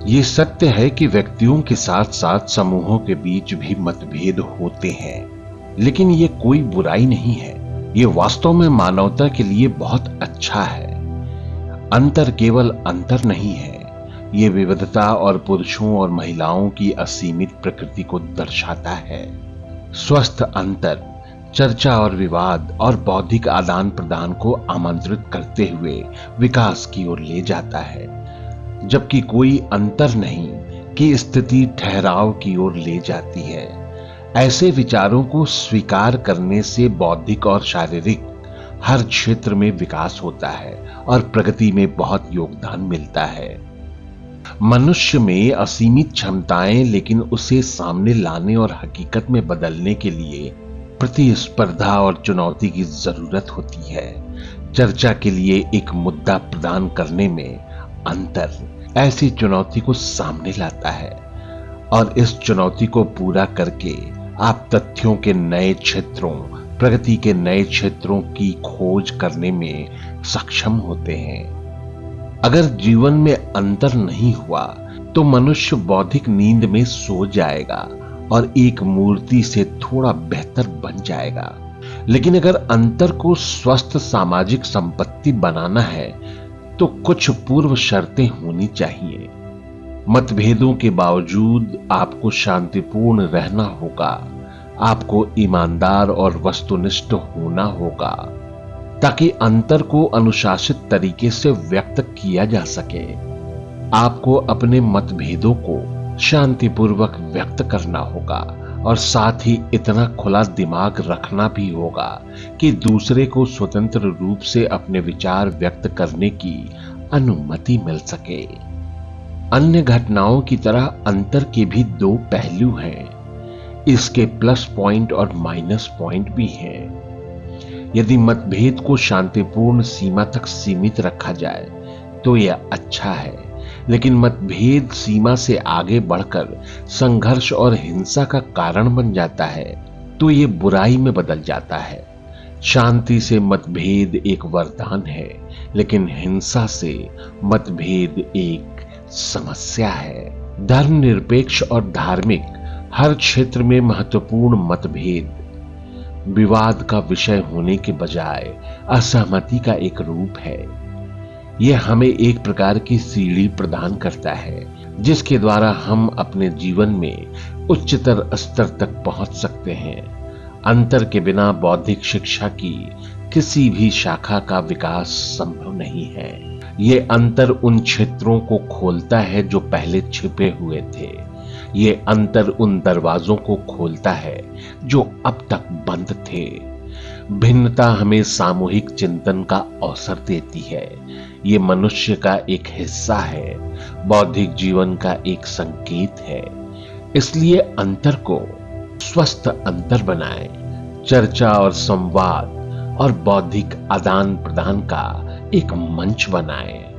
ये सत्य है कि व्यक्तियों के साथ साथ समूहों के बीच भी मतभेद होते हैं, लेकिन ये कोई बुराई नहीं है। ये वास्तव में मानवता के लिए बहुत अच्छा है। अंतर केवल अंतर नहीं है, ये विविधता और पुरुषों और महिलाओं की असीमित प्रकृति को दर्शाता है। स्वस्थ अंतर चर्चा और विवाद और बौद्धिक आदान प्रदान को आमंत्रित करते हुए विकास की ओर ले जाता है, जबकि कोई अंतर नहीं कि स्थिति ठहराव की ओर ले जाती है। ऐसे विचारों को स्वीकार करने से बौद्धिक और शारीरिक हर क्षेत्र में विकास होता है और प्रगति में बहुत योगदान मिलता है। मनुष्य में असीमित क्षमताएं, लेकिन उसे सामने लाने और हकीकत में बदलने के लिए प्रतिस्पर्धा और चुनौती की जरूरत होती है। चर्चा के लिए एक मुद्दा प्रदान करने में अंतर ऐसी चुनौती को सामने लाता है और इस चुनौती को पूरा करके आप तथ्यों के नए क्षेत्रों, प्रगति के नए क्षेत्रों की खोज करने में सक्षम होते हैं। अगर जीवन में अंतर नहीं हुआ तो मनुष्य बौद्धिक नींद में सो जाएगा और एक मूर्ति से थोड़ा बेहतर बन जाएगा। लेकिन अगर अंतर को स्वस्थ सामाजिक संपत्ति बनाना है तो कुछ पूर्व शर्तें होनी चाहिए। मतभेदों के बावजूद आपको शांतिपूर्ण रहना होगा, आपको ईमानदार और वस्तुनिष्ठ होना होगा ताकि अंतर को अनुशासित तरीके से व्यक्त किया जा सके। आपको अपने मतभेदों को शांतिपूर्वक व्यक्त करना होगा और साथ ही इतना खुला दिमाग रखना भी होगा कि दूसरे को स्वतंत्र रूप से अपने विचार व्यक्त करने की अनुमति मिल सके। अन्य घटनाओं की तरह अंतर के भी दो पहलू हैं। इसके प्लस पॉइंट और माइनस पॉइंट भी हैं। यदि मतभेद को शांतिपूर्ण सीमा तक सीमित रखा जाए तो यह अच्छा है, लेकिन मतभेद सीमा से आगे बढ़कर संघर्ष और हिंसा का कारण बन जाता है तो यह बुराई में बदल जाता है। शांति से मतभेद एक वरदान है, लेकिन हिंसा से मतभेद एक समस्या है। धर्मनिरपेक्ष और धार्मिक हर क्षेत्र में महत्वपूर्ण मतभेद विवाद का विषय होने के बजाय असहमति का एक रूप है। यह हमें एक प्रकार की सीढ़ी प्रदान करता है जिसके द्वारा हम अपने जीवन में उच्चतर स्तर तक पहुंच सकते हैं। अंतर के बिना बौद्धिक शिक्षा की किसी भी शाखा का विकास संभव नहीं है। यह अंतर उन क्षेत्रों को खोलता है जो पहले छिपे हुए थे। यह अंतर उन दरवाजों को खोलता है जो अब तक बंद थे। भिन्नता हमें सामूहिक चिंतन का अवसर देती है। ये मनुष्य का एक हिस्सा है, बौद्धिक जीवन का एक संकेत है। इसलिए अंतर को स्वस्थ अंतर बनाएं, चर्चा और संवाद और बौद्धिक आदान प्रदान का एक मंच बनाएं।